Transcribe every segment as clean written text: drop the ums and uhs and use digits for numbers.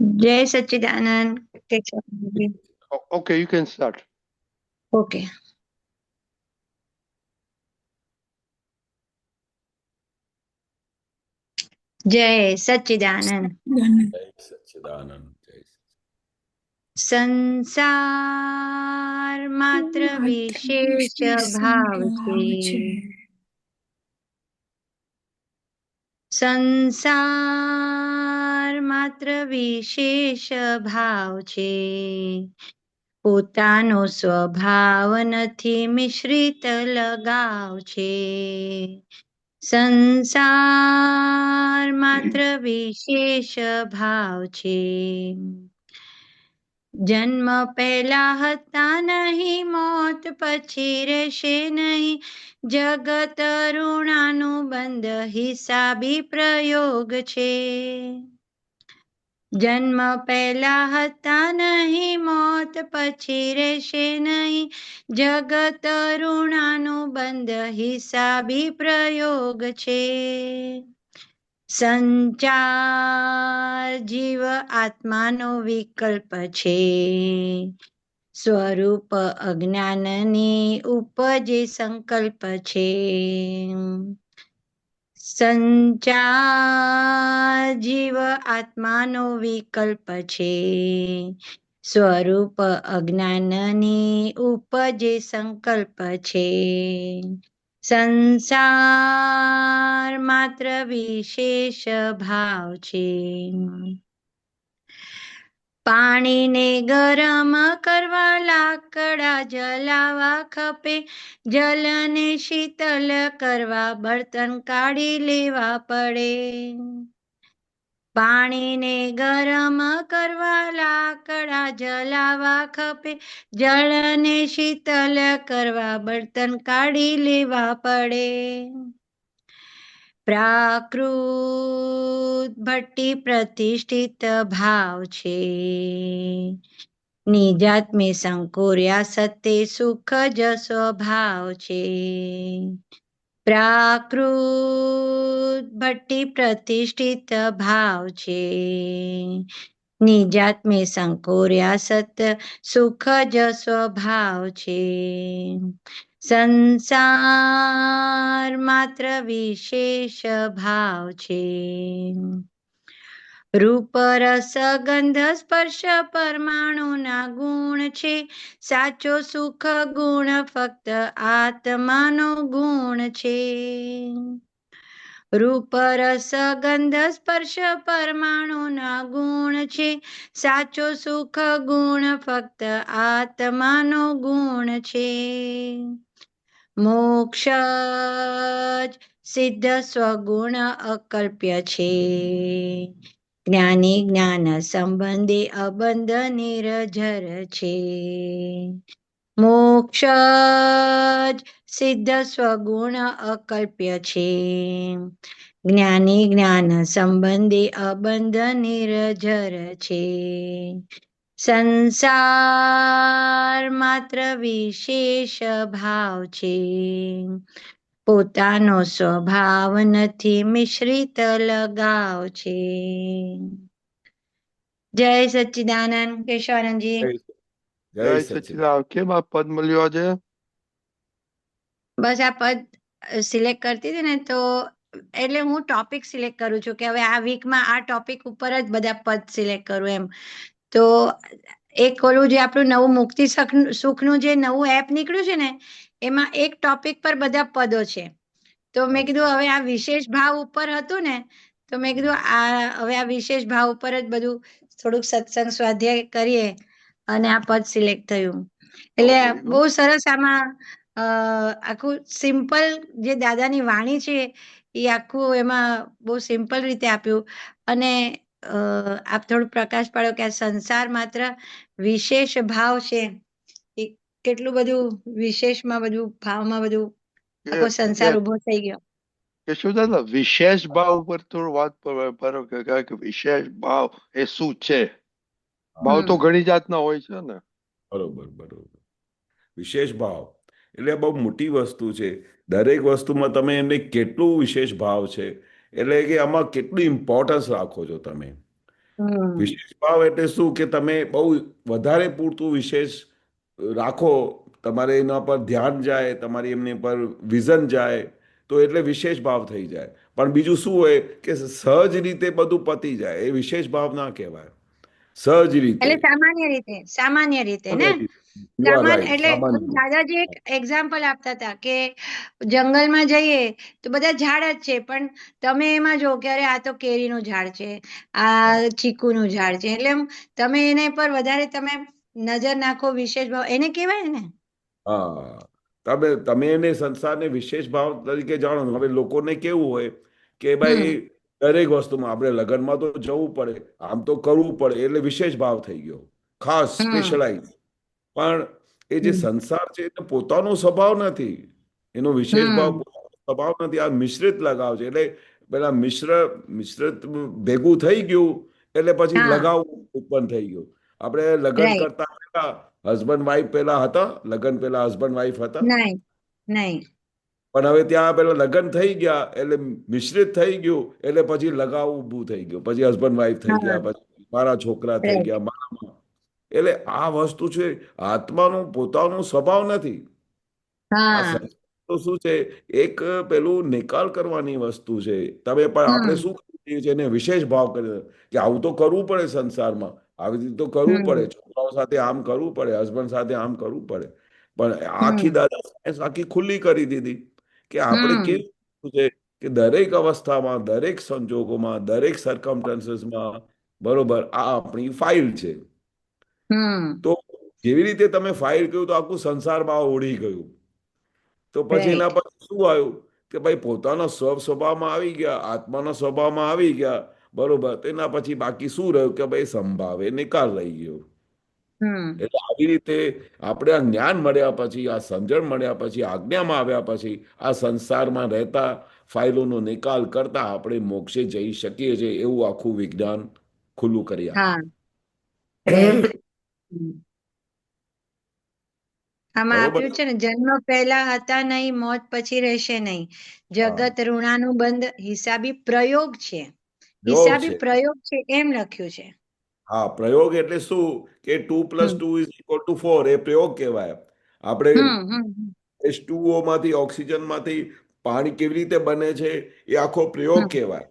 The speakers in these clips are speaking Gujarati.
जय सच्चिदानंद Keshav ji. Okay, you can start. Okay. जय सच्चिदानंद। जय सच्चिदानंद। जय संसार मात्र विशेष भाव छे। संसार मात्र विशेष भाव छे। પોતાનો સ્વભાવ નથી મિશ્રિત લગાવ છે. સંસાર માત્ર વિશેષ ભાવ છે. જન્મ પહેલા હતા નહીં, મોત પછી રહેશે નહીં. જગત ઋણાનું બંધ હિસાબી પ્રયોગ છે. જન્મ પહેલા હતા નહીં, મોત પછી રહેશે નહીં. જગત ઋણાનું બંધ હિસાબી પ્રયોગ છે. સંચાર જીવ આત્માનો વિકલ્પ છે. સ્વરૂપ અજ્ઞાનની ઉપજે સંકલ્પ છે. સંચાર જીવ આત્માનો વિકલ્પ છે. સ્વરૂપ અજ્ઞાનની ઉપજે સંકલ્પ છે. સંસાર માત્ર વિશેષ ભાવ છે. પાણીને ગરમ કરવા લાકડા જલાવા ખપે. જલને શીતલ કરવા બળતણ કાઢી લેવા પડે. પાણીને ગરમ કરવા લાકડા જલાવા ખપે. જળને શીતલ કરવા બળતણ કાઢી લેવા પડે. પ્રાકૃત ભટ્ટી પ્રતિષ્ઠિત ભાવ છે. નિજાત્મે સંકોર્યા સતે સુખ જ સ્વભાવ છે. પ્રાકૃત ભટ્ટી પ્રતિષ્ઠિત ભાવ છે. નિજાત્મે સંકોર્યા સત સુખ જ સ્વભાવ છે. સંસાર માત્ર વિશેષ ભાવ છે. રૂપ રસ ગંધ સ્પર્શ પરમાણુના ગુણ છે. સાચો સુખ ગુણ ફક્ત આત્માનો ગુણ છે. રૂપ રસ ગંધ સ્પર્શ પરમાણુના ગુણ છે. સાચો સુખ ગુણ ફક્ત આત્માનો ગુણ છે. મોક્ષ જ સિદ્ધ સ્વગુણ અકલ્પ્ય છે. જ્ઞાની જ્ઞાન સંબંધી અબંધ નિરજર છે. મોક્ષ જ સિદ્ધ સ્વગુણ અકલ્પ્ય છે. જ્ઞાની જ્ઞાન સંબંધી અબંધ નિરજર છે. સંસાર માત્ર વિશેષ ભાવ છે. પોતાનો સ્વભાવ નથી મિશ્રિત લગાવ છે. જય સચ્ચિદાનંદ કેશવાનંદજી. જય સચ્ચિદાનંદ. કેમ આ પદ મળ્યો આજે? બસ આ પદ સિલેક્ટ કરતી હતી ને તો એટલે હું ટોપિક સિલેક્ટ કરું છું કે હવે આ વીકમાં આ ટોપિક ઉપર જ બધા પદ સિલેક્ટ કરું એમ. તો એક ઓલું જે આપણું નવું મુક્તિ સુખનું જે નવું એપ નીકળ્યું છે ને એમાં એક ટોપિક પર બધા પદો છે. તો મેં કીધું હવે આ વિશેષ ભાવ ઉપર હતું ને તો મેં કીધું હવે આ વિશેષ ભાવ ઉપર જ બધું થોડુંક સત્સંગ સ્વાધ્યાય કરીએ અને આ પદ સિલેક્ટ થયું. એટલે બહુ સરસ આમાં આખું સિમ્પલ જે દાદાની વાણી છે એ આખું એમાં બહુ સિમ્પલ રીતે આપ્યું. અને આપ થોડું પ્રકાશ પાડ્યો કે આ સંસાર માત્ર વિશેષ ભાવ છે. એ કેટલું બધું વિશેષમાં બધું ભાવમાં બધું આખો સંસાર ઉભો થઈ ગયો. કેશવ દાદા, વિશેષ ભાવ ઉપર થોડું વાત કરો કે વિશેષ ભાવ એ શું છે? ભાવ તો ઘણી જાતના હોય છે ને. બરોબર બરોબર. વિશેષ ભાવ એટલે બહુ મોટી વસ્તુ છે. દરેક વસ્તુમાં તમે એને કેટલું વિશેષ ભાવ છે એટલે કે આમાં કેટલું ઇમ્પોર્ટન્સ રાખો છો તમે. હમ વિશેષ ભાવ એટલે શું કે તમે બહુ વધારે પૂરતું વિશેષ રાખો, તમારે એના પર ધ્યાન જાય, તમારી એમની પર વિઝન જાય, તો એટલે વિશેષ ભાવ થઈ જાય. પણ બીજું શું હોય કે સહજ રીતે બધું પતી જાય, એ વિશેષ ભાવ ના કહેવાય. સહજ રીતે. એટલે સામાન્ય રીતે ને યુ આર સામાન્ય રાઈટ. એટલે સામાન્ય. દાદાજી એક એક્ઝામ્પલ આપતા હતા કે જંગલમાં જઈએ તો બધા ઝાડ જ છે, પણ તમે એમાં જો કે અરે આ તો કેરીનું ઝાડ છે, આ ચીકુનું ઝાડ છે, એટલે તમે એને પર વધારે તમે નજર નાખો, વિશેષ ભાવ એને કહેવાય ને. હા, તમે એને સંસારને વિશેષ ભાવ તરીકે જાણો. હવે લોકોને કેવું હોય કે ભાઈ હમ દરેક વસ્તુમાં આપણે લગ્નમાં તો જવું પડે, આમ તો કરવું પડે, એટલે વિશેષ ભાવ થઈ ગયો, ખાસ હમ સ્પેશલાઇઝ. પણ એ જે હમ સંસાર છે એનો પોતાનો સ્વભાવ નથી, એનો વિશેષ ભાવ હમ પોતાનો સ્વભાવ નથી. આ મિશ્રિત લગાવ છે. એટલે પેલા મિશ્રિત ભેગું થઈ ગયું એટલે પછી હા, લગાવ ઉત્પન્ન થઈ ગયું. આપણે લગ્ન રાઈટ. કરતા પહેલા હસબન્ડ વાઈફ પેલા હતા, લગ્ન પેલા હસબન્ડ વાઈફ હતા. નહીં, નહીં. પણ હવે ત્યાં પેલા લગ્ન થઈ ગયા એટલે મિશ્રિત થઈ ગયું, એટલે પછી લગાવ ઊભું થઈ ગયું, પછી હસબન્ડ વાઈફ થઈ હા, ગયા, પછી મારા છોકરા થઈ રાઈટ. ગયા, મારા. એટલે આ વસ્તુ છે, આત્માનો પોતાનો સ્વભાવ નથી. આ હા. સંસ્કાર તો શું છે, એક પેલું નિકાલ કરવાની વસ્તુ છે. તમે પણ આપણે હમ શું કરીએ છીએ એને વિશેષ ભાવ કરીએ કે આવું તો કરવું પડે સંસારમાં, આવી રીતે તો કરવું પડે, હમ છોકરાઓ સાથે આમ કરવું પડે, હસબન્ડ સાથે આમ કરવું પડે. પણ આખી હમ દાદા સાયન્સ આખી ખુલ્લી કરી દીધી કે આપણે હમ કેવું છે કે દરેક અવસ્થામાં, દરેક સંજોગોમાં, દરેક સર્કમસ્ટન્સીસમાં, બરોબર, આ આપણી ફાઇલ છે. હમ તો જેવી રીતે તમે ફાઇલ કહ્યું તો આખું સંસારમાં ઓળી ગયું. તો પછી એના રાઈટ. પર શું આવ્યું કે ભાઈ પોતાના સ્વભાવમાં આવી ગયા, આત્માના સ્વભાવમાં આવી ગયા, બરોબર. તો એના પછી બાકી શું રહ્યું કે ભાઈ સંભાવે નિકાલ રહી ગયો. હમ એટલે આવી રીતે આપણે આ જ્ઞાન મળ્યા પછી, આ સમજણ મળ્યા પછી, આજ્ઞામાં આવ્યા પછી, આ સંસારમાં રહેતા ફાઇલોનો નિકાલ કરતા આપણે મોક્ષે જઈ શકીએ છીએ, એવું આખું વિજ્ઞાન ખુલ્લું કરી હા, આપ્યું. રાઈટ. હમ. આમાં બરોબર. આપ્યું છે ને, જન્મ પહેલા હતા નહીં, મોત પછી રહેશે નહીં, હા, જગત ઋણાનું બંધ, હિસાબી પ્રયોગ છે. યોગ હિસાબી છે. પ્રયોગ છે એમ લખ્યું છે. હા, પ્રયોગ એટલે શું કે 2+2=4, એ પ્રયોગ કહેવાય. આપણે હમ હમ H2O માંથી, ઓક્સિજનમાંથી પાણી કેવી રીતે બને છે, એ આખો પ્રયોગ હમ કહેવાય.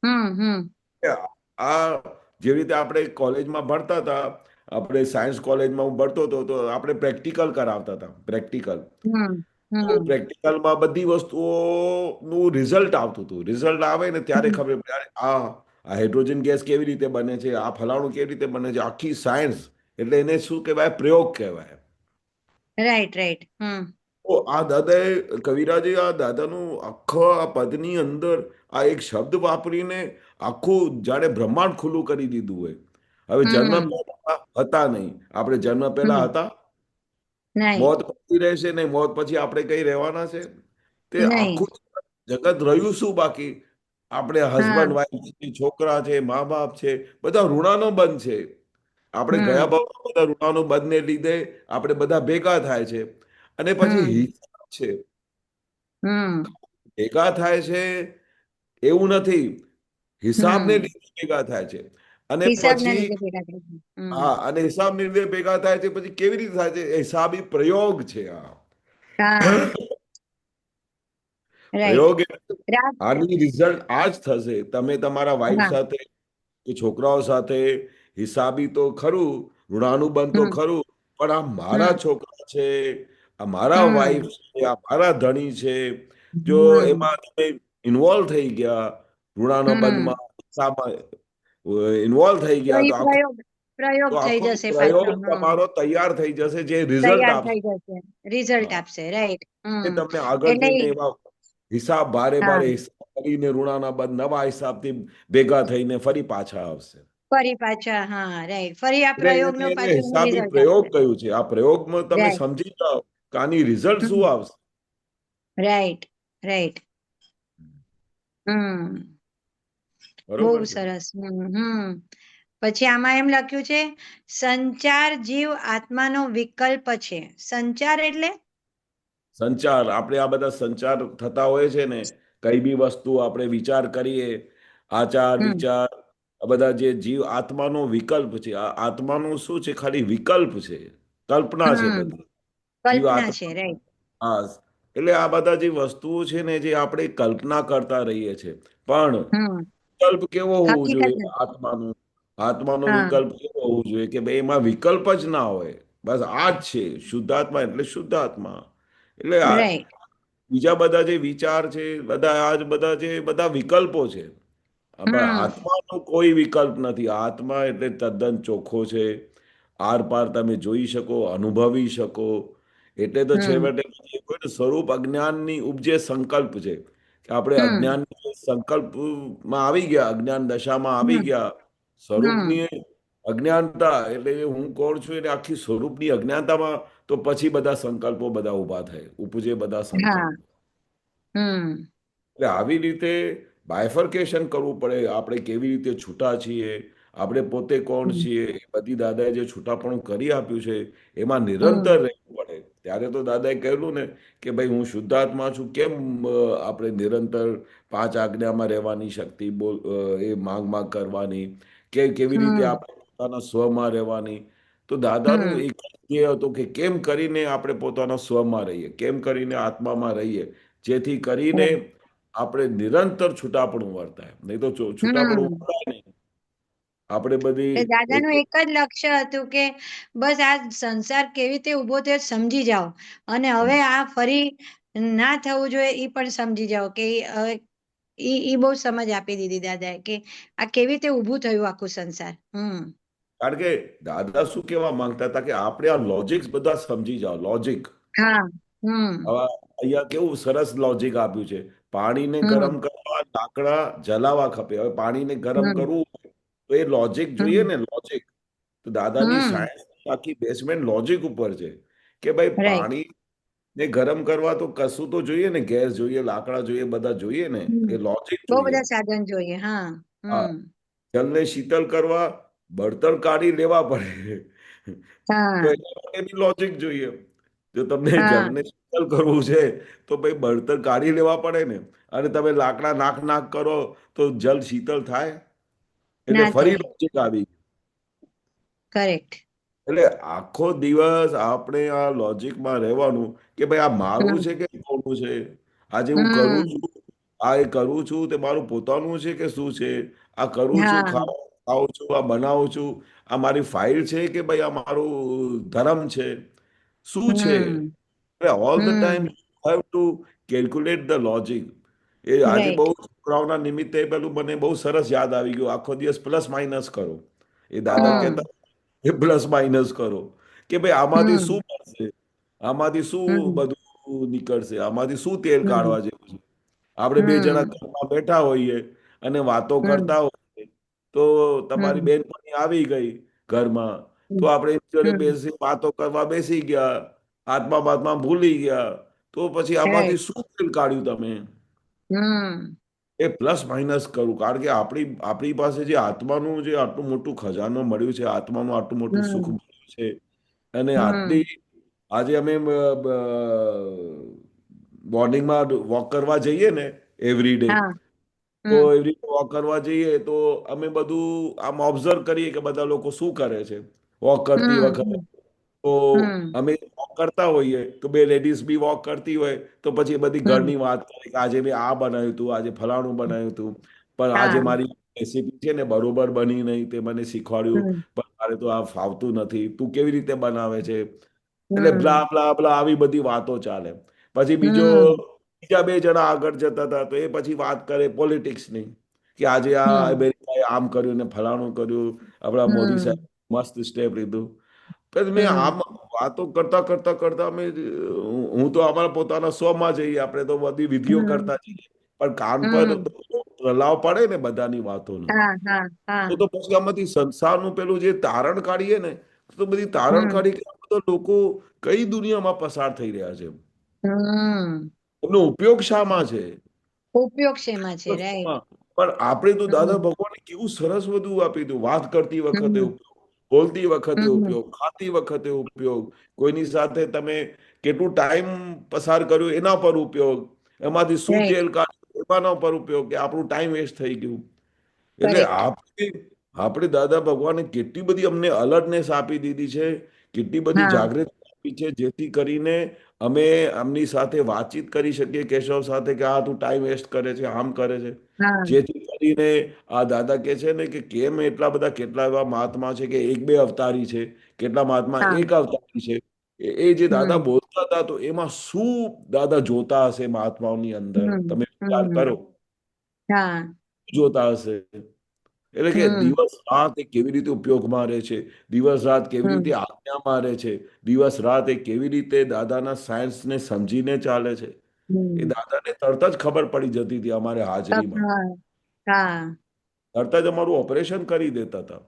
હમ કે આ જેવી રીતે આપણે કોલેજમાં ભણતા હતા, આપણે સાયન્સ કોલેજમાં હું ભણતો હતો, તો આપણે પ્રેક્ટિકલ કરાવતા હતા, પ્રેક્ટિકલ. હમ તો હમ પ્રેક્ટિકલમાં બધી વસ્તુઓનું રિઝલ્ટ આવતું હતું. રિઝલ્ટ આવે ને ત્યારે હમ ખબર પડે, અરે આ હાઇડ્રોજન ગેસ કેવી રીતે બને છે, આ ફલાણું કેવી રીતે બને છે, આખી સાયન્સ. એટલે એને શું કહેવાય? પ્રયોગ કહેવાય. Right right. તો આ દાદાએ, કવિરાજે આ દાદાનું આખા આ પદની અંદર આ એક શબ્દ વાપરીને આખું જાણે બ્રહ્માંડ ખુલ્લું કરી દીધું હોય. હવે જન્મ હમ પહેલા હતા નહીં, આપણે જન્મ પહેલા હમ હતા. નહીં મોત પછી રહેશે નહીં, મોત પછી આપણે કઈ રહેવાના છે? તે નહીં. આખું જગત રહ્યું શું બાકી? આપણે હા. હસબન્ડ વાઈફ છે, છોકરા છે, મા બાપ છે, બધા ઋણાનો બંધ છે. આપણે ગયા હમ ભાવમાં બધા ઋણાનો બંધને લીધે આપણે બધા ભેગા થાય છે. અને પછી હમ હિસાબ છે, હમ ભેગા થાય છે એવું નથી, હિસાબને હમ લીધે ભેગા થાય છે. અને હિસાબના પછી, લીધે ભેગા થઈ ગયા. હા, અને હિસાબને લીધે ભેગા થાય છે. પછી કેવી રીતે થાય છે? હિસાબી પ્રયોગ છે આ. હા, રાઈટ. પ્રયોગ એટલે રાત. આની રિઝલ્ટ આ જ થશે. તમે તમારા વાઈફ હા. સાથે કે છોકરાઓ સાથે હિસાબી તો ખરું, ઋણાનુબંધ તો હમ ખરું, પણ આ મારા હમ છોકરા છે, આ મારા વાઈફ હમ છે, આ મારા ધણી છે. જો હમ એમાં તમે ઇન્વોલ્વ થઈ ગયા, હમ ઋણાનુબંધમાં, હિસાબમાં ઇન્વોલ્વ થઈ તો ગયા, એ તો આખો પ્રયોગ તો થઈ આખો જશે પાછો. પ્રયોગ તમારો તૈયાર થઈ જશે, જે રિઝલ્ટ તૈયાર આપશે. થઈ જશે, રિઝલ્ટ હા, આપશે. રાઈટ. એ તમને આગળ એટલે જઈને એવા હિસાબ ભારે હા, ભારે હિસાબ કરીને ઋણાના બંધ નવા હિસાબથી ભેગા થઈને ફરી પાછા આવશે. ફરી પાછા. હા, રાઈટ. ફરી આ એટલે પ્રયોગ એને નું એને પાછું હિસાબી રિઝલ્ટ પ્રયોગ આપશે. કયું છે. આ પ્રયોગમાં તમે રાઈટ. સમજી જાઓ કે આની રિઝલ્ટ શું આવશે. Right right. હમ બહુ બરોબર છે. સરસ. પછી આમાં એમ લખ્યું છે, સંચાર જીવ આત્માનો વિકલ્પ છે. સંચાર એટલે સંચાર, આપણે આ બધા સંચાર થતા હોય છે ને, કઈ બી વસ્તુ આપણે વિચાર કરીએ, આચાર હમ વિચાર, આ બધા જે જીવ આત્માનો વિકલ્પ છે, આ આત્માનું શું છે? ખાલી વિકલ્પ છે, કલ્પના છે હમ બધી. જીવ કલ્પના છે, આત્મા, રાઈટ. હા. એટલે આ બધા જે વસ્તુઓ છે ને, જે આપણે કલ્પના કરતા રહીએ છીએ, પણ હમ વિકલ્પ કેવો હોવો હકીકત જોઈએ નથી. આત્માનો? આત્માનો હા. વિકલ્પ કેવો હોવો જોઈએ કે ભાઈ એમાં વિકલ્પ જ ના હોય, બસ આ જ છે. શુદ્ધાત્મા એટલે શુદ્ધાત્મા. એટલે આ રાઈટ. બીજા બધા જે વિચાર છે, બધા આ જ બધા જે બધા વિકલ્પો છે. પણ હમ આત્માનો કોઈ વિકલ્પ નથી. આત્મા એટલે તદ્દન ચોખ્ખો છે. આર પાર તમે જોઈ શકો, અનુભવી શકો. એટલે તો હમ છેવટે કોઈ સ્વરૂપ અજ્ઞાનની ઉપજે સંકલ્પ છે કે આપણે હમ અજ્ઞાન સંકલ્પમાં આવી ગયા, અજ્ઞાન દશામાં આવી હમ ગયા. હમ સ્વરૂપની અજ્ઞાનતા એટલે હું કોણ છું એટલે આખી સ્વરૂપની અજ્ઞાનતામાં, તો પછી બધા સંકલ્પો બધા ઊભા થાય, ઉપજે બધા હા. સંકલ્પ. હમ એટલે આવી રીતે બાયફર્કેશન કરવું પડે. આપણે કેવી રીતે છૂટા છીએ, આપણે પોતે કોણ હમ છીએ, એ બધી દાદાએ જે છૂટાપણું કરી આપ્યું છે એમાં નિરંતર હમ રહેવું પડે. ત્યારે તો દાદાએ કહેલું ને કે ભાઈ હું શુદ્ધાત્મા છું. કેમ આપણે નિરંતર પાંચ આજ્ઞામાં રહેવાની શક્તિ એ માંગ કરવાની, કે કેવી રીતે હમ આપણે પોતાના સ્વમાં રહેવાની? તો દાદાનું હમ એક જ ધ્યેય હતું કે કેમ કરીને આપણે પોતાના સ્વમાં રહીએ, કેમ કરીને આત્મામાં રહીએ, જેથી કરીને આપણે નિરંતર છૂટાપણું વર્તાય. નહીં તો છૂટાપણું હમ વર્તાય નહીં. આપણે બધી એટલે દાદાનું એક જ લક્ષ્ય હતું કે બસ આ સંસાર કેવી રીતે ઊભો થયો સમજી જાઓ, અને હવે આ ફરી ના થવું જોઈએ એ પણ સમજી જાઓ કે હવે ઈ બહુ સમજ આપી દીધી દાદાએ કે આ કેવી રીતે ઊભું થયું આખું સંસાર. કારણ કે દાદા શું કહેવા માંગતા હતા કે આપણે આ લોજિક્સ બધા સમજી જાઓ. લોજિક હા. હમ હવે અહીંયા કેવું સરસ લોજિક આપ્યું છે. પાણીને ગરમ હમ કરવા લાકડા જલાવા ખપે. હવે પાણીને ગરમ હમ કરવું હોય તો એ લોજિક જોઈએ હમ ને, લોજિક. તો દાદાની હમ સાયન્સ આખી બેઝમેન્ટ લોજિક ઉપર છે કે ભાઈ રાઈટ. પાણીને ગરમ કરવા તો કશું તો જોઈએ ને, ગેસ જોઈએ, લાકડા જોઈએ, બધા જોઈએ ને, એ લોજિક બહુ જોઈએ. બધા સાધન જોઈએ. હા. હા. હમ જલને શીતલ કરવા બળતણ કાઢી લેવા પડે. તો હા. એના માટે બી લોજિક જોઈએ. જો તમને હા. જલને શીતલ કરવું છે તો ભાઈ બળતણ કાઢી લેવા પડે ને. અને તમે લાકડા નાક કરો તો જલ શીતળ થાય? એટલે ના ફરી થાય. લોજિક આવી. કરેક્ટ. એટલે આખો દિવસ આપણે આ લોજિકમાં રહેવાનું કે ભાઈ આ મારું હમ છે કે કોનું છે? આજે હું કરું હમ છું, આ એ કરું છું તે મારું પોતાનું છે કે શું છે? આ કરું છું, હા. ખાઉં છું, આ બનાવું છું, આ મારી ફાઇલ છે કે ભાઈ આ મારું ધર્મ છે? શું છે? હમ એટલે all the time hmm you have to calculate the logic. એ આજે બહુ રાઈટ. છોકરાઓના નિમિત્તે પેલું મને બહુ સરસ યાદ આવી ગયું. આખો દિવસ પ્લસ માઇનસ કરો. એ દાદા હમ કહેતા એ પ્લસ માઇનસ કરો કે ભાઈ આમાંથી હમ શું મળશે, આમાંથી શું હમ બધું નીકળશે, આમાંથી શું તેલ હમ કાઢવા જેવું છે. આપણે બે જણા હમ ઘરમાં બેઠા હોઈએ અને વાતો હમ કરતા હોઈએ, તો તમારી હમ બેનપણી આવી ગઈ ઘરમાં, તો આપણે એની જોડે હમ બેસી વાતો કરવા બેસી ગયા, આત્મા ભૂલી ગયા, તો પછી આમાંથી રાઈટ. શું તેલ કાઢ્યું તમે? હમ એ પ્લસ માઇનસ કરું. કારણ કે આપણી પાસે જે આત્માનું જે આટલું મોટું ખજાનો મળ્યું છે, આત્માનું આટલું મોટું સુખ હમ મળ્યું છે, અને આટલી હમ આજે અમે મોર્નિંગમાં વોક કરવા જઈએ ને એવરી ડે, હા. તો હમ એવી રીતે વોક કરવા જઈએ તો અમે બધું આમ ઓબ્ઝર્વ કરીએ કે બધા લોકો શું કરે છે વોક કરતી હમ વખતે. હમ તો હમ અમે વોક કરતા હોઈએ તો બે લેડીઝ બી વોક કરતી હોય, તો પછી એ બધી હમ ઘરની વાત કરે કે આજે મેં આ બનાવ્યું હતું, આજે ફલાણું બનાવ્યું હતું, પણ આજે હા. મારી રેસીપી છે ને બરોબર બની નહીં, તે મને શીખવાડ્યું, હમ પણ મારે તો આ ફાવતું નથી, તું કેવી રીતે બનાવે છે? એટલે બ્લા હમ બ્લા બ્લા આવી બધી વાતો ચાલે. પછી હમ બીજા બે જણા આગળ જતા હતા, તો એ પછી વાત કરે પોલિટિક્સની કે આજે આ હમ અમેરિકાએ આમ કર્યું ને ફલાણું કર્યું, આપણા મોદી હમ સાહેબ મસ્ત સ્ટેપ લીધું. પછી મેં હમ આમ વાતો કરતા અમે હું તો અમારા પોતાના સ્વમાં જઈએ, આપણે તો બધી વિધિઓ હમ કરતા જઈએ, પણ કાન પર હમ પ્રલાવ પડે ને બધાની વાતોનો, હા હા હા. તો પછી આમાંથી સંસારનું પેલું જે તારણ કાઢીએ ને, તો બધી તારણ હમ કાઢી કે આ બધા લોકો કઈ દુનિયામાં પસાર થઈ રહ્યા છે, હમ એમનો ઉપયોગ શામાં છે? ઉપયોગ શેમાં છે? રાઈટ. વસ્તુમાં. પણ આપણે તો દાદા હમ ભગવાને કેવું સરસ બધું આપી દીધું. વાત કરતી વખતે હમ ઉપયોગ, બોલતી વખતે હમ ઉપયોગ, ખાતી વખતે ઉપયોગ, કોઈની સાથે તમે કેટલું ટાઈમ પસાર કર્યો એના પર ઉપયોગ, એમાંથી શું રાઈટ. તેલ કાઢ્યું એના પર ઉપયોગ, કે આપણું ટાઈમ વેસ્ટ થઈ ગયું. એટલે કરેક્ટ. આપણે દાદા ભગવાને કેટલી બધી અમને અલર્ટનેસ આપી દીધી છે, કેટલી બધી હા જાગૃતિ આપી છે, જેથી કરીને અમે આમની સાથે વાતચીત કરી શકીએ કેશવ સાથે કે આ તું ટાઈમ વેસ્ટ કરે છે, આમ કરે છે. હા જેથી કરીને આ દાદા કે છે ને કે કેમ એટલા બધા કેટલા એવા મહાત્મા છે કે એક બે અવતારી છે, કેટલા મહાત્મા હા. એક અવતારી છે. એ જે દાદા હમ બોલતા હતા તો એમાં શું દાદા જોતા હશે મહાત્માઓની અંદર, હમ તમે વિચાર હમ. કરો. હા. જોતા હશે એટલે કે હમ દિવસ રાત એ કેવી રીતે ઉપયોગમાં રહે છે, દિવસ રાત કેવી રીતે હમ આજ્ઞામાં રહે છે, દિવસ રાત એ કેવી રીતે દાદાના સાયન્સને સમજીને ચાલે છે, એ હમ. દાદાને તરત જ ખબર પડી જતી હતી અમારે હાજરીમાં. હા હા. તરત જ અમારું ઓપરેશન કરી દેતા હતા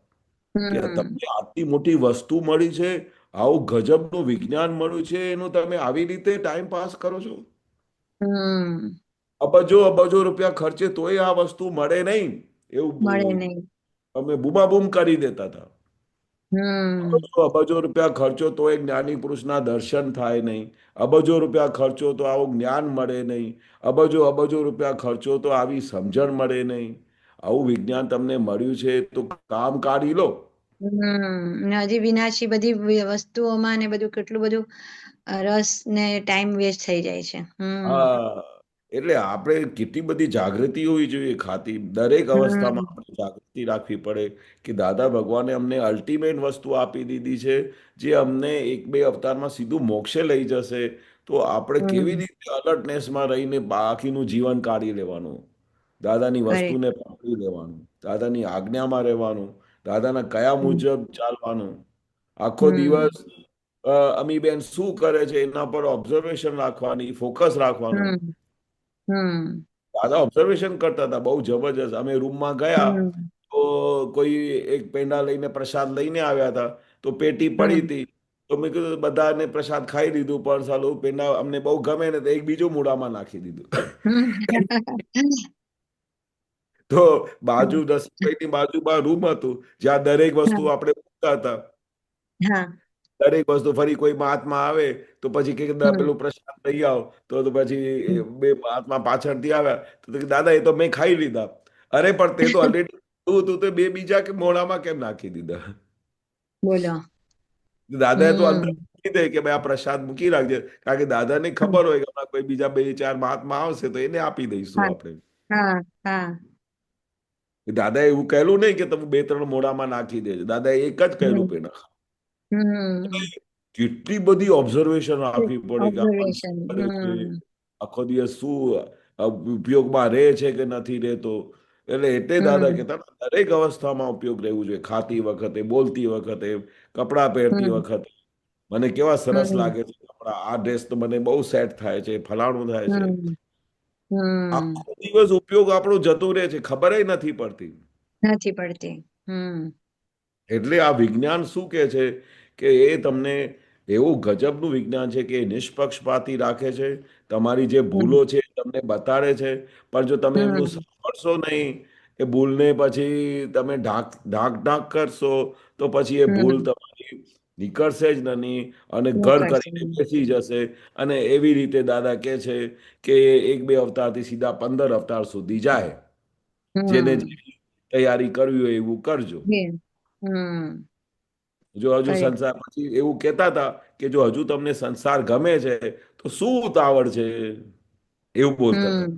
કે હમ તમને આટલી મોટી વસ્તુ મળી છે, આવું ગજબનું વિજ્ઞાન મળ્યું છે, એનું તમે આવી રીતે ટાઈમ પાસ કરો છો. હમ. અબજો અબજો રૂપિયા ખર્ચે તોય આ વસ્તુ મળે નહીં મળે એવું નહીં. અમે બૂમાબૂમ કરી દેતા હતા. હમ અબજો અબજો રૂપિયા ખર્ચો તો એક જ્ઞાની પુરુષના દર્શન થાય નહીં, અબજો રૂપિયા ખર્ચો તો આવું જ્ઞાન મળે નહીં, અબજો અબજો રૂપિયા ખર્ચો તો આવી સમજણ મળે નહીં. આવું વિજ્ઞાન તમને મળ્યું છે તો કામ કાઢી લો. ને હજી વિનાશી બધી વસ્તુઓમાં ને બધું કેટલું બધું રસ ને ટાઈમ વેસ્ટ થઈ જાય છે. હા, એટલે આપણે કેટલી બધી જાગૃતિ હોવી જોઈએ ખાતી દરેક અવસ્થામાં હમ આપણે જાગૃતિ રાખવી પડે કે દાદા ભગવાને અમને અલ્ટિમેટ વસ્તુ આપી દીધી છે, જે અમને એક બે અવતારમાં સીધું મોક્ષે લઈ જશે. તો આપણે કેવી હમ. રીતે અલર્ટનેસમાં રહીને બાકીનું જીવન કાઢી લેવાનું, દાદાની કરેક્ટ. વસ્તુને પકડી લેવાનું, દાદાની આજ્ઞામાં રહેવાનું, દાદાના કયા હમ મુજબ ચાલવાનું. આખો હમ દિવસ અમીબેન શું કરે છે એના પર ઓબ્ઝર્વેશન રાખવાની, ફોકસ રાખવાનું. હમ હમ દાદા ઓબ્ઝર્વેશન કરતા હતા બહુ જબરજસ્ત. અમે રૂમમાં ગયા હમ તો કોઈ એક પેંડા લઈને પ્રસાદ લઈને આવ્યા હતા, તો પેટી પડી હમ હતી. તો મેં કીધું બધાને પ્રસાદ ખાઈ લીધું, પણ સાલું પેંડા અમને બહુ ગમે ને તો એક બીજું મોઢામાં નાખી દીધું. તો બાજુ 10 રૂપિયાની બાજુમાં રૂમ હતું જ્યાં દરેક વસ્તુ આપણે મૂકતા હતા. હા. દરેક વસ્તુ ફરી કોઈ મહાત્મા આવે તો પછી કે હમ પેલું પ્રસાદ લઈ આવો, તો પછી બે મહાત્મા પાછળથી આવ્યા તો કે દાદા એ તો મેં ખાઈ લીધા. અરે પણ તે તો ઓલરેડી તું તો બે બીજા કે મોઢામાં કેમ નાખી દીધા. બોલો. દાદાએ તો અંદર હમ મૂકી દે કે ભાઈ આ પ્રસાદ મૂકી રાખજે, કારણ કે દાદાને ખબર હોય કે હમણાં કોઈ બીજા બે ચાર મહાત્મા આવશે તો એને આપી દઈશું હા આપણે. હા હા. દાદાએ એવું કહેલું નહીં કે તમે બે ત્રણ મોઢામાં નાખી દેજો, દાદાએ એક જ કહેલું હમ પેલા. હમ. કેટલી બધી ઓબ્ઝર્વેશન રાખવી પડે કે આ માણસ ઓબ્ઝર્વેશન. શું કરે છે, હમ આખો દિવસ શું ઉપયોગમાં રહે છે કે નથી રહેતો. એટલે દાદા હમ કહેતા હતા, દરેક અવસ્થામાં ઉપયોગ રહેવું જોઈએ, ખાતી વખતે, બોલતી વખતે, કપડાં પહેરતી હમ વખતે. મને કેવા સરસ હમ લાગે છે કપડાં, આ ડ્રેસ તો મને બહુ સેટ થાય છે, ફલાણું થાય છે. હમ હમ. આખો દિવસ ઉપયોગ આપણો જતો રહે છે, ખબર નથી પડતી. નથી પડતી. હમ એટલે આ વિજ્ઞાન શું કહે છે કે એ તમને એવું ગજબનું વિજ્ઞાન છે કે એ નિષ્પક્ષપાતી રાખે છે, તમારી જે હમ ભૂલો છે એ તમને બતાડે છે. પણ જો તમે એમનું હમ સાંભળશો નહીં, એ ભૂલને પછી તમે ઢાંક કરશો તો પછી એ ભૂલ હમ. તમારી નીકળશે જ નહીં અને ઘર નીકળશે કરીને નહીં. બેસી જશે. અને એવી રીતે દાદા કહે છે કે એક બે અવતારથી સીધા 15 અવતાર સુધી જાય. જેને હમ. જેવી તૈયારી કરવી હોય એવું કરજો. હમ. જો હજુ કરેક્ટ. સંસાર પછી એવું કહેતા હતા કે જો હજુ તમને સંસાર ગમે છે તો શું ઉતાવળ છે, એવું બોલતા હતા.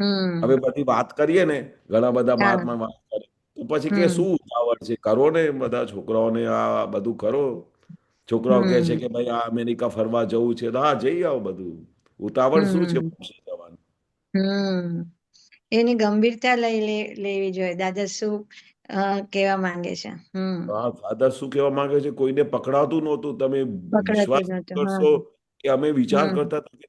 હમ હવે હમ. બધી વાત કરીએ ને, ઘણા બધા હા. મહાત્મા વાત કરે તો પછી કે હમ શું ઉતાવળ છે, કરો ને બધા છોકરાઓને આ બધું કરો. છોકરાઓ કહે છે હમ કે ભાઈ આ અમેરિકા ફરવા જવું છે, તો હા જઈ આવો, બધું ઉતાવળ શું છે હમ જવાનું. હમ. એની ગંભીરતા લેવી જોઈએ. દાદા શું કેવા માંગે છે. હા, દાદા શું કહેવા માંગે છે, કોઈને પકડાતું નહોતું. તમે પકડાતું વિશ્વાસ જ નહીં નતું. હા. કરશો કે અમે વિચાર હમ કરતા હતા કે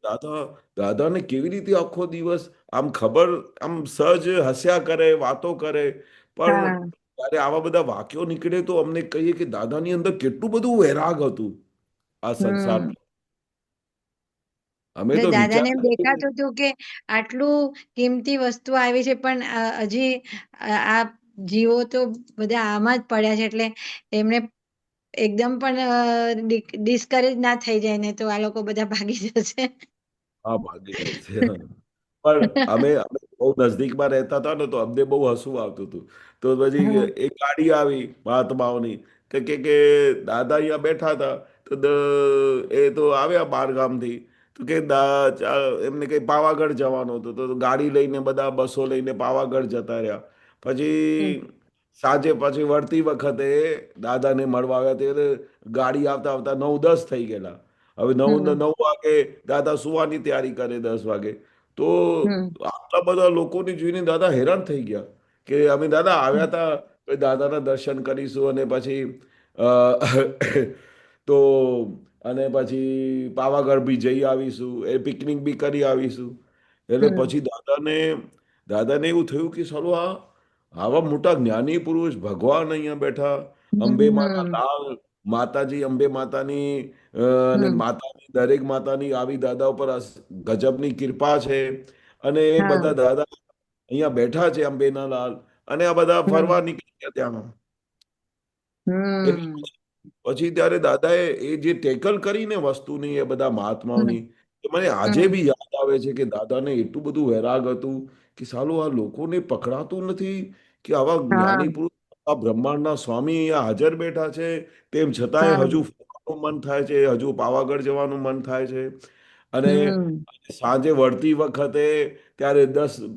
દાદાને કેવી રીતે આખો દિવસ આમ ખબર, આમ સહજ હસ્યા કરે, વાતો કરે. પણ હા. ત્યારે આવા બધા વાક્યો નીકળે તો અમને કહીએ કે દાદાની અંદર કેટલું બધું વૈરાગ હતું આ સંસાર હમ. પર. અમે એટલે તો દાદાને એમ વિચારતા દેખાતું હતું કે આટલું કિંમતી વસ્તુ આવી છે, પણ હજી આ જીવો તો બધા આમાં જ પડ્યા છે, એટલે એમને એકદમ પણ ડિસ્કરેજ ના થઈ જાય ને તો આ લોકો બધા ભાગી જશે. હા ભાગી જશે. પણ અમે બહુ નજદીકમાં રહેતા હતા ને તો અમને બહુ હસવું આવતું હતું. તો પછી હમ એક ગાડી આવી મહાત્માઓની કે દાદા અહીંયા બેઠા હતા. તો એ તો આવ્યા બાર ગામથી. તો કે એમને કઈ પાવાગઢ જવાનું હતું તો ગાડી લઈને બધા બસો લઈને પાવાગઢ જતા રહ્યા. હમ પછી સાંજે પછી વળતી વખતે દાદાને મળવા આવ્યા ત્યારે ગાડી આવતા આવતા 9-10 થઈ ગયેલા. હવે હમ 9 દાદા સુવાની તૈયારી કરે 10 વાગે. તો હમ આટલા બધા લોકોને જોઈને દાદા હેરાન થઈ ગયા કે અમે દાદા આવ્યા હતા તો દાદાના દર્શન કરીશું અને પછી અ, તો અને પછી પાવાગઢ બી જઈ આવીશું એ પિકનિક બી કરી આવીશું. એટલે હમ પછી દાદાને એવું થયું કે સાલું આવા મોટા જ્ઞાની પુરુષ ભગવાન અહીંયા બેઠા અંબે માના હમ લાલ માતાજી અંબે માતાની અને હમ માતાની દરેક માતાની આવી દાદા ઉપર ગજબની કૃપા છે. અને એ હા બધા દાદા અહીંયા બેઠા છે અંબેના લાલ અને આ બધા હમ ફરવા નીકળી ગયા ત્યાંનો. એટલે હમ પછી ત્યારે દાદાએ એ જે ટેકલ કરીને વસ્તુની એ બધા મહાત્માઓની હમ એ મને આજે હમ બી યાદ આવે છે કે દાદાને એટલું બધું વૈરાગ હતું કે સાલું આ લોકોને પકડાતું નથી કે આવા હા જ્ઞાની પુરુષ આ બ્રહ્માંડના સ્વામી અહીંયા હાજર બેઠા છે તેમ છતાંય હા હજુ ફરવાનું મન થાય છે હજુ પાવાગઢ જવાનું મન થાય છે. અને હમ સાંજે વળતી વખતે ત્યારે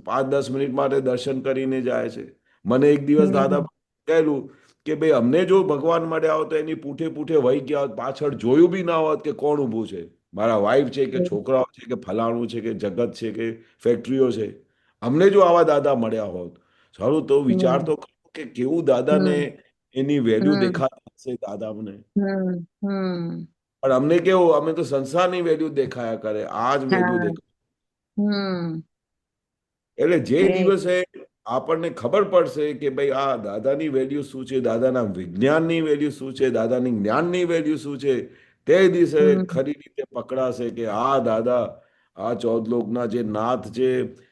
5-10 મિનિટ માટે દર્શન કરીને જાય છે. મને એક દિવસ દાદા હમ કહેલું કે ભાઈ અમને જો ભગવાન મળ્યા હોત તો એની પૂઠે પૂઠે વહી ગયા હોત પાછળ જોયું બી ના હોત કે કોણ ઊભું છે મારા વાઈફ છે કે છોકરાઓ છે કે ફલાણું છે કે જગત છે કે ફેક્ટરીઓ છે. અમને જો આવા દાદા મળ્યા હોત સારું તો વિચાર હમ તો કરો કે કેવું દાદાને હમ એની વેલ્યુ હમ દેખાતી હશે દાદા અમને. હમ હમ પણ અમને કેવું અમે તો સંસારની વેલ્યુ દેખાયા કરે આ જ વેલ્યુ હા દેખાય. હમ એટલે જે એ દિવસે આપણને ખબર પડશે કે ભાઈ આ દાદાની વેલ્યુ શું છે દાદાના વિજ્ઞાનની વેલ્યુ શું છે દાદાની જ્ઞાનની વેલ્યુ શું છે તે દિવસે હમ ખરી રીતે પકડાશે કે આ દાદા આ 14 લોકના જે નાથ છે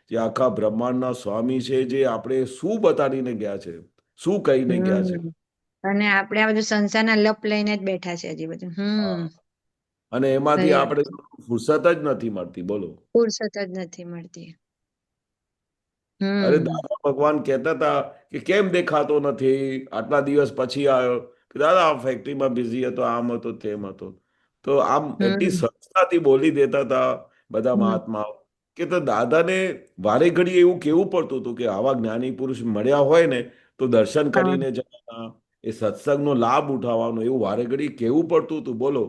જે આખા બ્રહ્માંડના સ્વામી છે જે આપણે શું બતાડીને ગયા છે શું કહીને ગયા છે. હમ અને આપણે આ બધું સંસારના લપ લઈને જ બેઠા છે હજી બધું હા. અને એમાંથી ખરી વાત આપણે છે. ફુરસત જ નથી મળતી બોલો. ફુરસત જ નથી મળતી. અરે હમ દાદા ભગવાન કહેતા હતા કે કેમ દેખાતો નથી આટલા દિવસ પછી આવ્યો કે દાદા આ ફેક્ટરીમાં બિઝી હતો આમ હતો તેમ હતો. તો આમ એટલી હમ સરળતાથી બોલી દેતા હતા બધા હમ મહાત્માઓ કે તો દાદાને વારે ઘડી એવું કેવું પડતું હતું કે આવા જ્ઞાની પુરુષ મળ્યા હોય ને તો દર્શન હા કરીને જવાના એ સત્સંગનો લાભ ઉઠાવવાનો એવું વારે ઘડી કેવું પડતું હતું બોલો.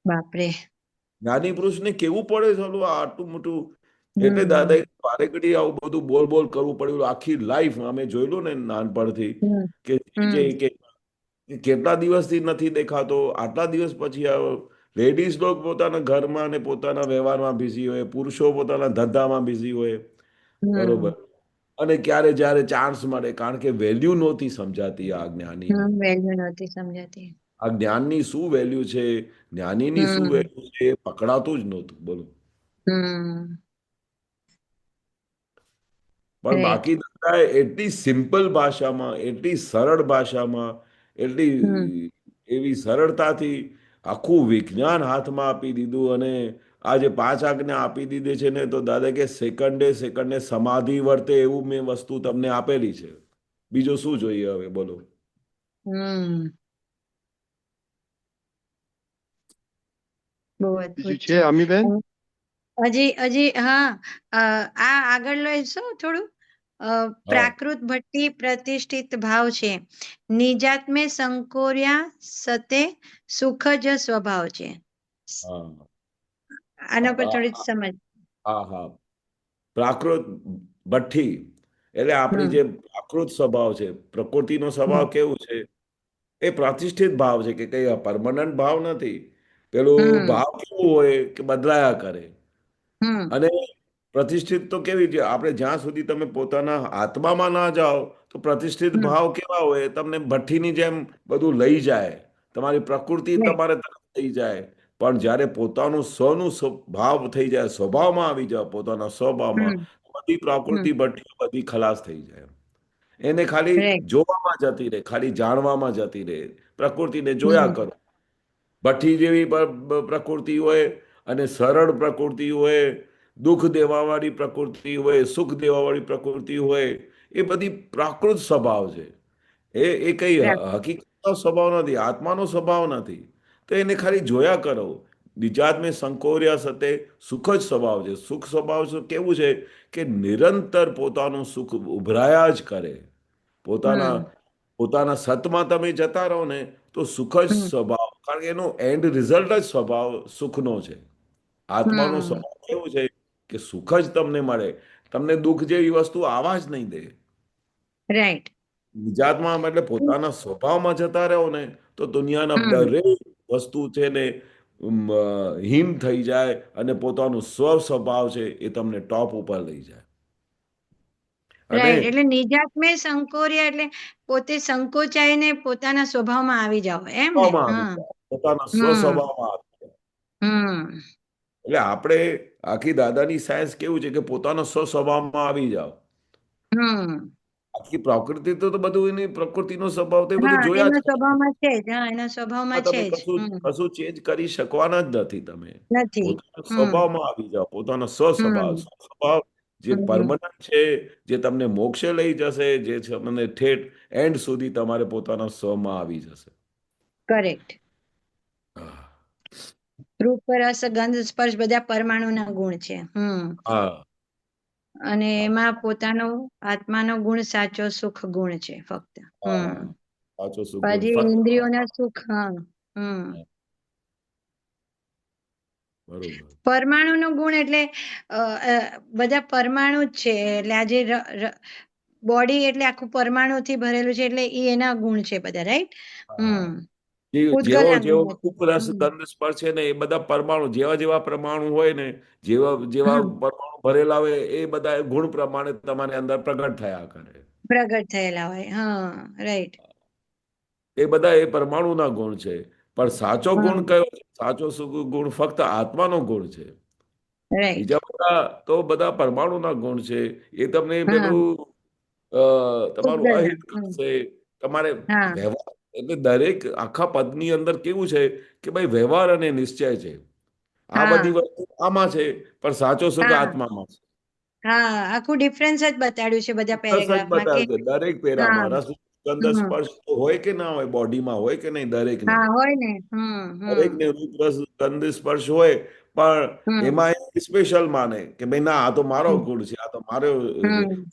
બાપરે. જ્ઞાની પુરુષને કેવું પડે ચાલું આ આટલું મોટું. એટલે હમ દાદા વારે ઘડી આવું બધું બોલ બોલ કરવું પડ્યું આખી લાઈફ અમે જોયેલું ને નાનપણથી હમ કે જે હમ કે કેટલા દિવસથી નથી દેખાતો આટલા દિવસ પછી આવ્યો. લેડીઝ લોગ પોતાના ઘરમાં અને પોતાના વ્યવહારમાં બિઝી હોય પુરુષો પોતાના ધંધામાં બિઝી હોય બરોબર. હમ અને ક્યારે જ્યારે ચાન્સ મળે કારણ કે વેલ્યુ નહોતી સમજાતી આ જ્ઞાનીની. વેલ્યુ નહોતી સમજાતી. આ જ્ઞાનની શું વેલ્યુ છે જ્ઞાનીની શું હમ વેલ્યુ છે એ પકડાતું જ નહોતું બોલો. હમ પણ રાઈટ. બાકી દાદાએ એટલી સિમ્પલ ભાષામાં એટલી સરળ ભાષામાં હમ એટલી એવી સરળતાથી આખું વિજ્ઞાન હાથમાં આપી દીધું અને આ જે 5 આજ્ઞા આપી દીધી છે ને તો દાદા કે સેકન્ડે સેકન્ડે સમાધિ વર્તે એવું મેં વસ્તુ તમને આપેલી છે. બીજું શું જોઈએ હવે બોલો. હમ બહુ બીજું અદભુત છે છે. અમીબેન? હજી હજી હા આ આગળ લઈશું થોડું. હા પ્રાકૃત ભટ્ટી પ્રતિષ્ઠિત ભાવ છે. નિજાત્મે સંકોર્યા સતે સુખ જ સ્વભાવ છે. હા આના પર થોડી હા સમજ. હા હા. પ્રાકૃત ભઠ્ઠી એટલે આપણી હમ જે પ્રાકૃત સ્વભાવ છે પ્રકૃતિનો હમ સ્વભાવ કેવું છે એ પ્રતિષ્ઠિત ભાવ છે કે કઈ પરમનન્ટ ભાવ નથી. પેલું હમ ભાવ કેવું હોય કે બદલાયા કરે. હમ અને પ્રતિષ્ઠિત તો કેવી છે આપણે જ્યાં સુધી તમે પોતાના આત્મામાં ના જાઓ તો પ્રતિષ્ઠિત હમ ભાવ કેવા હોય તમને ભઠ્ઠીની જેમ બધું લઈ જાય તમારી પ્રકૃતિ રાઈટ. તમારે તરફ લઈ જાય. પણ જ્યારે પોતાનું સ્વનું ભાવ થઈ જાય સ્વભાવમાં આવી જાય પોતાના સ્વભાવમાં હમ બધી હમ પ્રકૃતિ ભઠ્ઠીઓ બધી ખલાસ થઈ જાય. એને ખાલી રાઈટ. જોવામાં જતી રહે ખાલી જાણવામાં જતી રહે પ્રકૃતિને જોયા હમ કરો. ભઠ્ઠી જેવી પ્રકૃતિ હોય અને સરળ પ્રકૃતિ હોય દુઃખ દેવાવાળી પ્રકૃતિ હોય, સુખ દેવાવાળી પ્રકૃતિ હોય, એ બધી પ્રાકૃત સ્વભાવ છે. એ કઈ હકીકતનો સ્વભાવ નથી, આત્માનો સ્વભાવ નથી. તો એને ખાલી જોયા કરો. નિજાત સંકોર્યા સતે સુખ જ સ્વભાવ છે. સુખ સ્વભાવ કેવું છે કે નિરંતર પોતાનું સુખ ઉભરાયા જ કરે. પોતાના હમ પોતાના સતમાં તમે જતા રહો ને તો સુખ જ હમ સ્વભાવ, કારણ કે એનો એન્ડ રિઝલ્ટ જ સ્વભાવ સુખનો છે. આત્માનો હમ સ્વભાવ કેવું છે કે સુખ જ તમને મળે, તમને દુઃખ જેવી વસ્તુ આવવા જ નહીં દે. રાઈટ. નિજાતમાં એટલે પોતાના સ્વભાવમાં જતા રહો ને તો દુનિયાના હમ દરેક વસ્તુ છે ને હીન થઈ જાય અને પોતાનું સ્વભાવ છે એ તમને ટોપ ઉપર લઈ જાય. અને રાઈટ, એટલે નિજાત મેં સંકોર્યા એટલે પોતે સંકોચાઈને પોતાના સ્વભાવમાં આવી જાઓ એમ ને. સ્વભાવમાં આવી હા. જાય, પોતાના હમ સ્વભાવમાં આવી જાય. હમ એટલે આપણે આખી દાદાની સાયન્સ કેવું છે કે પોતાના સ્વભાવમાં આવી જાઓ. હમ આખી પ્રકૃતિ તો બધું એની પ્રકૃતિનો સ્વભાવ તો એ બધું હા, જોયા જ એના કરે. સ્વભાવમાં છે જ. હા, એના આ સ્વભાવમાં છે તમે જ. કશું કશું ચેન્જ કરી શકવાના જ નથી તમે. નથી. પોતાના હમ સ્વભાવમાં આવી જાઓ, પોતાનો હમ સ્વભાવ જે હમ પરમનન્ટ છે, જે તમને મોક્ષે લઈ જશે, જે તમને ઠેઠ એન્ડ સુધી તમારે પોતાના સ્વમાં આવી જશે. કરેક્ટ. હા. રૂપ રસ ગંધ સ્પર્શ બધા પરમાણુના ગુણ છે. હા. અને એમાં પોતાનો આત્માનો ગુણ સાચો સુખ ગુણ છે ફક્ત. હા. સાચો સુગુણ પછી ફક્ત ઇન્દ્રિયોના સુખ. હા. હમ બરોબર. પરમાણુનો ગુણ એટલે બધા પરમાણુ જ છે. એટલે આજે બોડી એટલે આખું પરમાણુથી ભરેલું છે, એટલે એ એના ગુણ છે બધા. રાઈટ. હા. જેવો પૂતગલના જેવો ગુણ. ઉપરસ ગંધ સ્પર્શ છે ને એ બધા પરમાણુ જેવા જેવા પરમાણુ હોય ને, જેવા જેવા હમ પરમાણુ ભરેલા હોય એ બધા ગુણ પ્રમાણે તમારી અંદર પ્રગટ થયા કરે. પ્રગટ થયેલા હોય. હા, રાઈટ. એ બધા એ પરમાણુના ગુણ છે. પણ સાચો ગુણ હમ કયો છે? સાચો ગુણ ફક્ત આત્માનો ગુણ છે. રાઈટ. બીજા બધા તો બધા પરમાણુના ગુણ છે. એ તમને હા, પેલું તમારું પૂતગલના. અહિત કરશે. તમારે હા વ્યવહાર એટલે દરેક આખા પદની અંદર કેવું છે કે ભાઈ વ્યવહાર અને નિશ્ચય છે. આ બધી હા વસ્તુ આમાં છે, પણ સાચો સુખ હા આત્મામાં છે. હા, આખું ડિફરન્સ જ બતાડ્યું છે બધા બસ જ પેરેગ્રાફમાં કે. બતાવે છે દરેક હા. પેરામાં રસ ગંધ હમ સ્પર્શ તો હોય કે ના હોય, બોડીમાં હોય કે નહીં દરેકને. હા, હોય ને. દરેકને રૂપ રસ ગંધ સ્પર્શ હોય, પણ હમ એમાં એ સ્પેશિયલ માને કે ભાઈ ના આ તો મારો હમ ગુણ છે, આ તો મારો હમ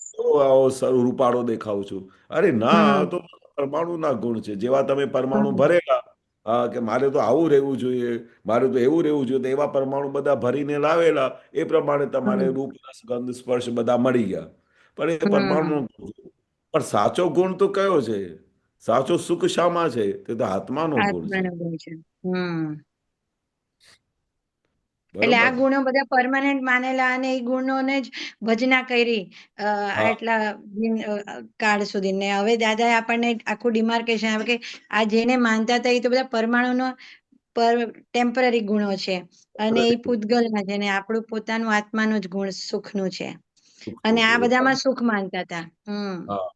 આવો રૂપાળો દેખાવ છું. અરે ના, આ હમ તો પરમાણુના ગુણ છે. જેવા તમે પરમાણુ હમ ભરેલા, હા, કે મારે તો આવું રહેવું જોઈએ, મારે તો એવું રહેવું જોઈએ, તો એવા પરમાણુ બધા ભરીને લાવેલા એ પ્રમાણે તમારે હમ રૂપ રસ ગંધ સ્પર્શ બધા મળી ગયા. પણ એ પરમાણુ હમ પણ સાચો ગુણ તો કયો છે? સાચો સુખ શામાં છે? તે તો આત્માનો ગુણ છે. આત્માનો ગુણ છે. એટલે આ બરોબર. ગુણો બધા પરમાનન્ટ માનેલા અને એ ગુણોને જ ભજના કરી હા. આટલા કાળ સુધી. ને હવે દાદાએ આપણને આખું ડિમાર્કેશન આવે કે આ જેને માનતા હતા એ તો બધા પરમાણુનો ટેમ્પરરી ગુણો છે, અને એ પૂતગલના છે, અને આપણું પોતાનું આત્માનું જ ગુણ સુખનું છે. અને સુખનું છે આ એ બધામાં સુખ માનતા હતા. હા,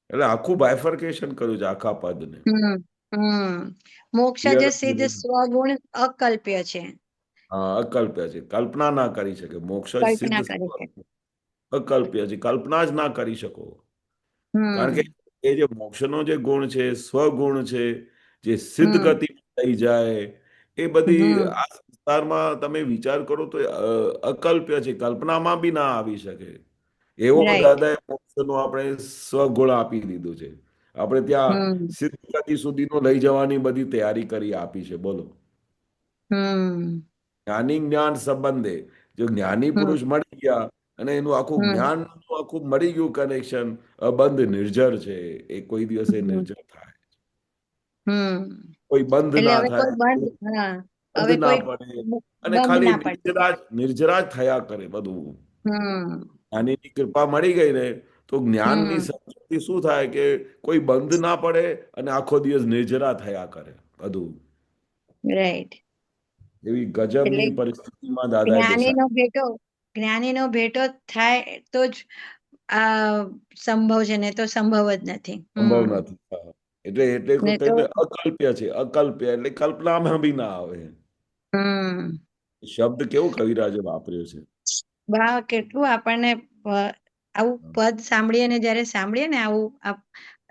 એટલે આખું બાયફર્કેશન કર્યું છે આખા પદને. હમ હમ મોક્ષ રિયલ જ સિદ્ધ સ્વગુણ અકલ્પ્ય છે. હા, અકલ્પ્ય છે. કલ્પના ના કરી શકે. મોક્ષ જ સિદ્ધ કલ્પના કરી છે. અકલ્પ્ય છે. કલ્પના જ ના કરી શકો. કારણ કે હમ એ જે મોક્ષનો જે ગુણ છે, સ્વગુણ છે, જે સિદ્ધ હમ ગતિ થઈ જાય, એ બધી હમ આ સંસારમાં તમે વિચાર કરો તો અકલ્પ્ય છે. કલ્પનામાં બી ના આવી શકે. એવો રાઈટ. દાદાએ મોક્ષનો આપણે સ્વગુણ આપી દીધું છે. આપણે ત્યાં હમ સિદ્ધ ગતિ સુધીનો લઈ જવાની બધી તૈયારી કરી આપી છે. બોલો. હમ જ્ઞાની જ્ઞાન સંબંધે જો જ્ઞાની હમ પુરુષ મળી ગયા અને એનું આખું હમ જ્ઞાન આખું મળી ગયું કનેક્શન, અબંધ નિર્જર છે. એ કોઈ દિવસે હમ નિર્જર થાય, હમ કોઈ બંધ એટલે ના હવે કોઈ થાય, બંધ. હા, હવે બંધ ના કોઈ પડે અને બંધ ખાલી ના પડે. નિર્જરાજ થયા કરે બધું. હમ જ્ઞાનીની કૃપા મળી ગઈ ને તો જ્ઞાનની હમ શક્તિ શું થાય કે કોઈ બંધ ના પડે અને આખો દિવસ નિર્જરા થયા કરે બધું. રાઈટ. એવી એટલે ગજબની પરિસ્થિતિમાં દાદાએ બેસાડ. જ્ઞાનીનો ભેટો જ્ઞાનીનો ભેટો થાય તો જ આ સંભવ છે, ને તો સંભવ જ નથી. સંભવ નથી. હા. એટલે ને તો અકલ્પ્ય છે. અકલ્પ્ય એટલે કલ્પનામાં બી ના આવે. હમ શબ્દ કેવો કવિરાજે વાપર્યો છે. વાહ, કેટલું આપણને આવું પદ સાંભળીએ ને જ્યારે સાંભળીએ ને આવું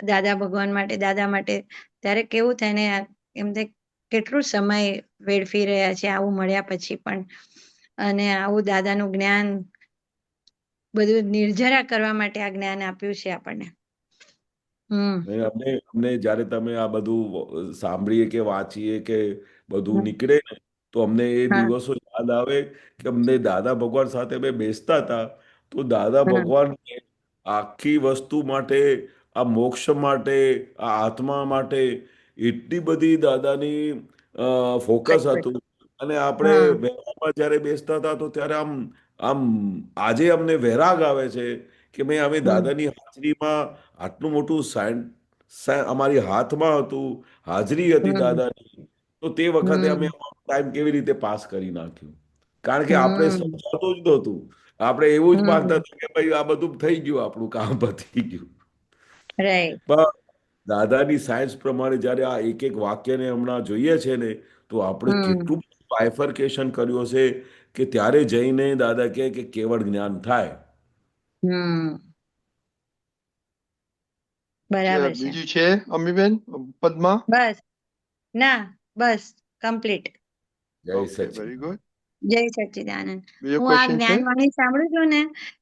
દાદા ભગવાન માટે, દાદા માટે, ત્યારે કેવું થાય ને એમ થાય કેટલું સમય વેડફી રહ્યા છે આવું મળ્યા પછી પણ, અને આવું દાદાનું જ્ઞાન બધું નિર્જરા કરવા માટે આ જ્ઞાન આપ્યું છે આપણને. અમને જ્યારે તમે આ બધું સાંભળીએ કે વાંચીએ કે બધું નીકળે ને, તો અમને એ હા, દિવસો યાદ આવે કે અમને દાદા ભગવાન સાથે અમે બેસતા હતા, તો દાદા હા, ભગવાન આખી વસ્તુ માટે, આ મોક્ષ માટે, આ આત્મા માટે એટલી બધી દાદાની ફોકસ હતું. અને આપણે હા, વહેલામાં જ્યારે બેસતા હતા તો ત્યારે આમ આમ આજે અમને વૈરાગ આવે છે કે ભાઈ અમે દાદાની હાજરીમાં આટલું મોટું અમારી હાથમાં હતું, હાજરી હતી દાદાની, તો તે વખતે અમે ટાઈમ કેવી રીતે પાસ કરી નાખ્યું. કારણ કે આપણે સમજાતું જ નહોતું, આપણે એવું જ માનતા હતા કે ભાઈ આ બધું થઈ ગયું, આપણું કામ પતી ગયું. રાઈટ. પણ દાદાની સાયન્સ પ્રમાણે જ્યારે આ એક એક વાક્યને હમણાં જોઈએ છે ને, તો આપણે કેટલું બાયફર્કેશન કર્યું હશે કે ત્યારે જઈને દાદા કહે કે કેવળ જ્ઞાન થાય. બરાબર છે. બીજું છે અમીબેન, પદ્મા? બસ, ના, બસ કમ્પ્લીટ. જય ઓકે, વેરી સચિદાનંદ. ગુડ. જય સચ્ચિદાનંદ. બીજો હું આ ક્વેશ્ચન છે? જ્ઞાનવાણી સાંભળું છું ને